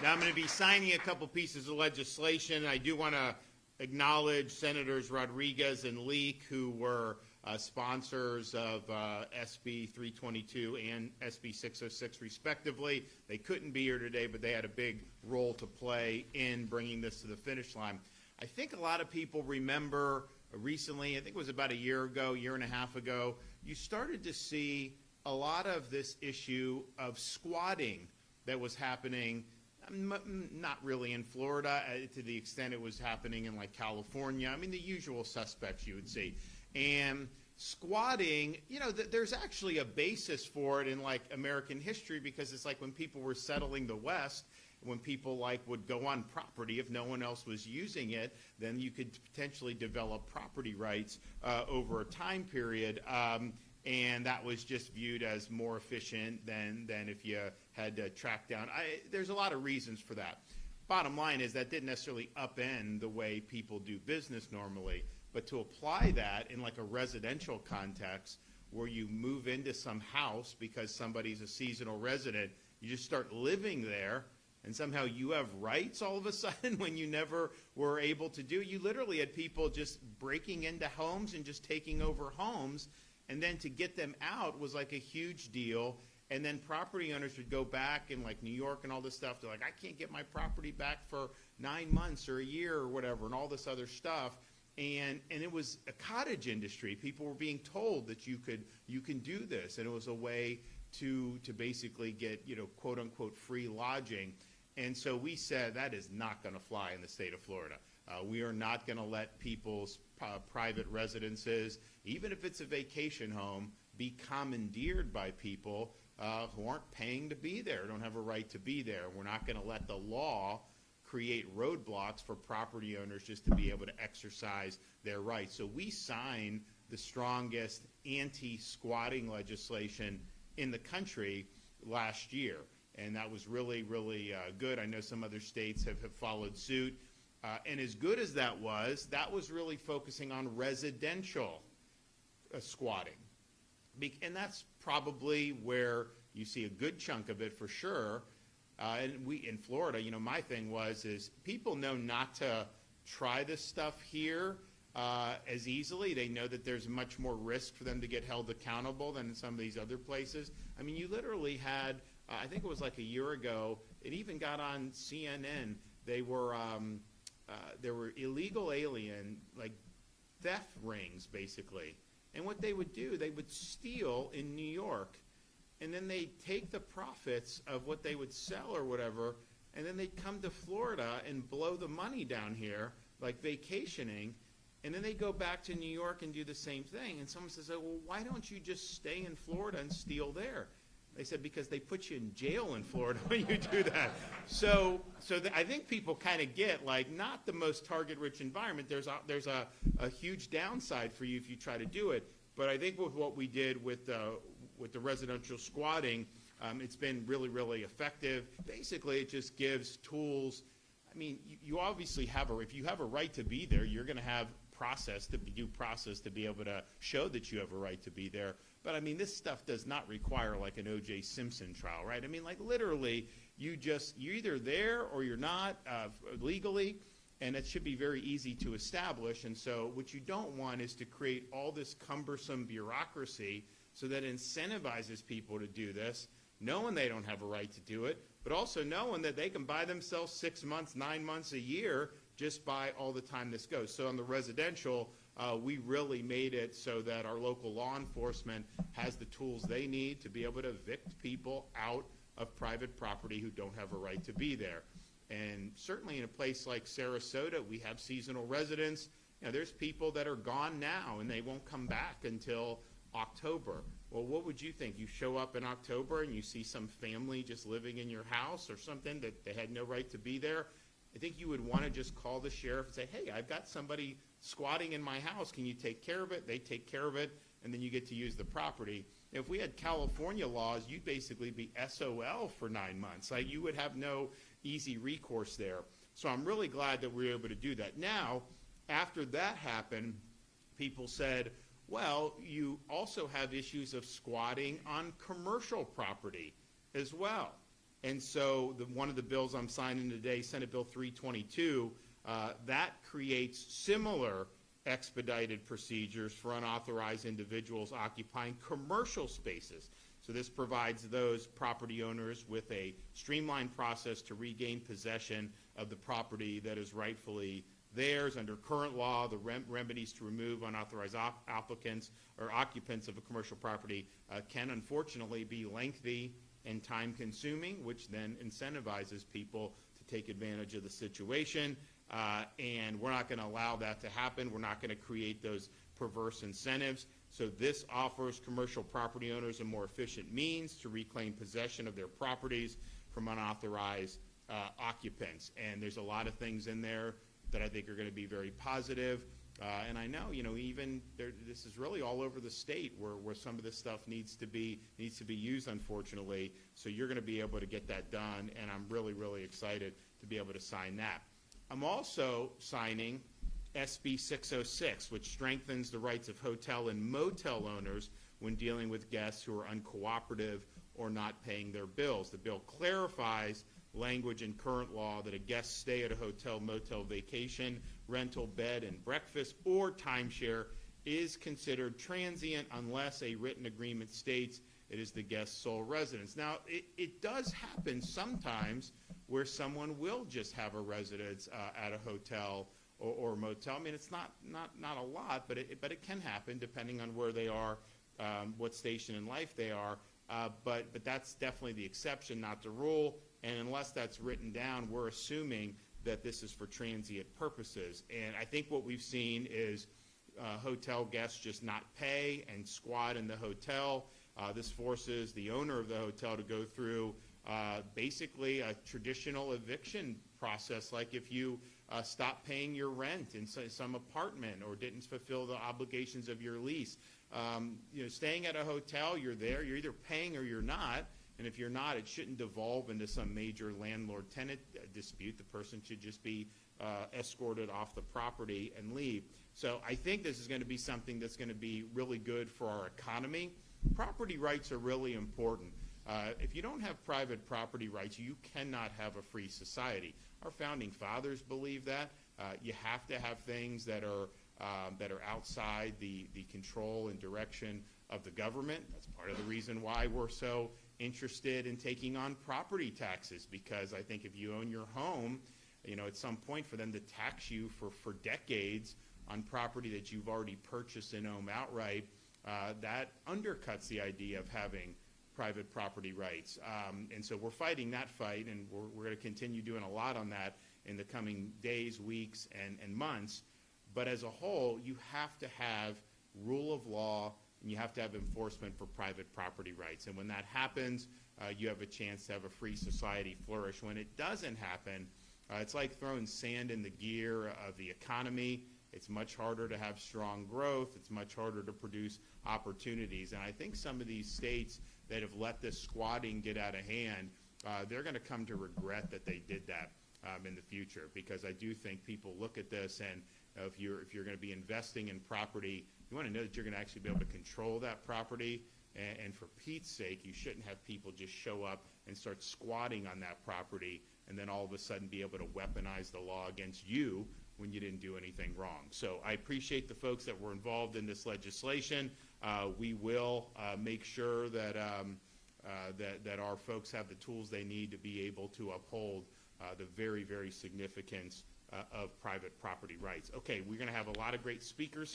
Now, I'm going to be signing a couple pieces of legislation. I do want to acknowledge Senators Rodriguez and Leak, who were sponsors of SB 322 and SB 606, respectively. They couldn't be here today, but they had a big role to play in bringing this to the finish line. I think a lot of people remember recently, I think it was about a year and a half ago, you started to see a lot of this issue of squatting that was happening, not really in Florida to the extent it was happening in like California. I mean, the usual suspects you would see. And squatting, you know, there's actually a basis for it in like American history, because it's like when people were settling the West, when people like would go on property, if no one else was using it, then you could potentially develop property rights over a time period. And that was just viewed as more efficient than if you had to track down. There's a lot of reasons for that. Bottom line is that didn't necessarily upend the way people do business normally. But to apply that in like a residential context where you move into some house because somebody's a seasonal resident, you just start living there, and somehow you have rights all of a sudden when you never were able to do. You literally had people just breaking into homes and just taking over homes. And then to get them out was like a huge deal. And then property owners would go back in like New York and all this stuff. They're like, I can't get my property back for 9 months or a year or whatever, and all this other stuff. And it was a cottage industry. People were being told that you can do this, and it was a way to basically get, you know, quote unquote free lodging. And so we said that is not going to fly in the state of Florida. We are not going to let people's private residences, even if it's a vacation home, be commandeered by people who aren't paying to be there, don't have a right to be there. We're not going to let the law create roadblocks for property owners just to be able to exercise their rights. So we signed the strongest anti-squatting legislation in the country last year. And that was really, really good. I know some other states have followed suit. And as good as that was really focusing on residential squatting. And that's probably where you see a good chunk of it for sure. And we in Florida, you know, my thing is people know not to try this stuff here as easily. They know that there's much more risk for them to get held accountable than in some of these other places. I mean, you literally had, I think it was like a year ago, it even got on CNN. There were illegal alien, like theft rings, basically. And what they would do, they would steal in New York, and then they'd take the profits of what they would sell or whatever, and then they'd come to Florida and blow the money down here, like vacationing, and then they go back to New York and do the same thing. And someone says, oh, well, why don't you just stay in Florida and steal there? They said, because they put you in jail in Florida when you do that. So I think people kind of get, like, not the most target-rich environment. There's a huge downside for you if you try to do it. But I think with what we did with the residential squatting, it's been really, really effective. Basically, it just gives tools. I mean, you obviously if you have a right to be there, you're going to have due process to be able to show that you have a right to be there. But I mean, this stuff does not require like an O.J. Simpson trial, right? I mean, like literally, you're either there or you're not legally, and it should be very easy to establish. And so what you don't want is to create all this cumbersome bureaucracy so that incentivizes people to do this, knowing they don't have a right to do it, but also knowing that they can buy themselves 6 months, 9 months, a year just by all the time this goes. So on the residential, we really made it so that our local law enforcement has the tools they need to be able to evict people out of private property who don't have a right to be there. And certainly in a place like Sarasota, we have seasonal residents. You know, there's people that are gone now and they won't come back until October. Well, what would you think? You show up in October and you see some family just living in your house or something that they had no right to be there. I think you would want to just call the sheriff and say, hey, I've got somebody squatting in my house. Can you take care of it? They take care of it, and then you get to use the property. If we had California laws, you'd basically be SOL for 9 months. Like, you would have no easy recourse there. So I'm really glad that we were able to do that. Now, after that happened, people said, well, you also have issues of squatting on commercial property as well. And so one of the bills I'm signing today, Senate Bill 322, that creates similar expedited procedures for unauthorized individuals occupying commercial spaces. So this provides those property owners with a streamlined process to regain possession of the property that is rightfully theirs. Under current law, the remedies to remove unauthorized applicants or occupants of a commercial property can unfortunately be lengthy and time-consuming, which then incentivizes people to take advantage of the situation. And we're not going to allow that to happen. We're not going to create those perverse incentives. So this offers commercial property owners a more efficient means to reclaim possession of their properties from unauthorized occupants. And there's a lot of things in there that I think are going to be very positive. And I know, even this is really all over the state where some of this stuff needs to be used, unfortunately. So you're going to be able to get that done, and I'm really, really excited to be able to sign that. I'm also signing SB 606, which strengthens the rights of hotel and motel owners when dealing with guests who are uncooperative or not paying their bills. The bill clarifies language in current law that a guest stay at a hotel, motel, vacation, rental, bed and breakfast, or timeshare is considered transient unless a written agreement states it is the guest's sole residence. Now, it does happen sometimes where someone will just have a residence at a hotel or motel. I mean, it's not a lot, but it can happen depending on where they are, what station in life they are. But that's definitely the exception, not the rule. And unless that's written down, we're assuming that this is for transient purposes. And I think what we've seen is hotel guests just not pay and squat in the hotel. This forces the owner of the hotel to go through basically a traditional eviction process, like if you stop paying your rent in some apartment or didn't fulfill the obligations of your lease. Staying at a hotel, you're there, you're either paying or you're not. And if you're not, it shouldn't devolve into some major landlord-tenant dispute. The person should just be escorted off the property and leave. So I think this is going to be something that's going to be really good for our economy. Property rights are really important. If you don't have private property rights, you cannot have a free society. Our founding fathers believe that. You have to have things that are outside the control and direction of the government. That's part of the reason why we're so interested in taking on property taxes, because I think if you own your home, at some point for them to tax you for decades on property that you've already purchased and own outright, that undercuts the idea of having private property rights. And so we're fighting that fight, and we're going to continue doing a lot on that in the coming days, weeks, and months. But as a whole, you have to have rule of law, and you have to have enforcement for private property rights. And when that happens, you have a chance to have a free society flourish. When it doesn't happen, it's like throwing sand in the gear of the economy. It's much harder to have strong growth. It's much harder to produce opportunities. And I think some of these states that have let this squatting get out of hand, they're going to come to regret that they did that in the future, because I do think people look at this, and if you're going to be investing in property, you want to know that you're going to actually be able to control that property. And for Pete's sake, you shouldn't have people just show up and start squatting on that property and then all of a sudden be able to weaponize the law against you when you didn't do anything wrong. So I appreciate the folks that were involved in this legislation. We will make sure that our folks have the tools they need to be able to uphold the very, very significance of private property rights. Okay, we're going to have a lot of great speakers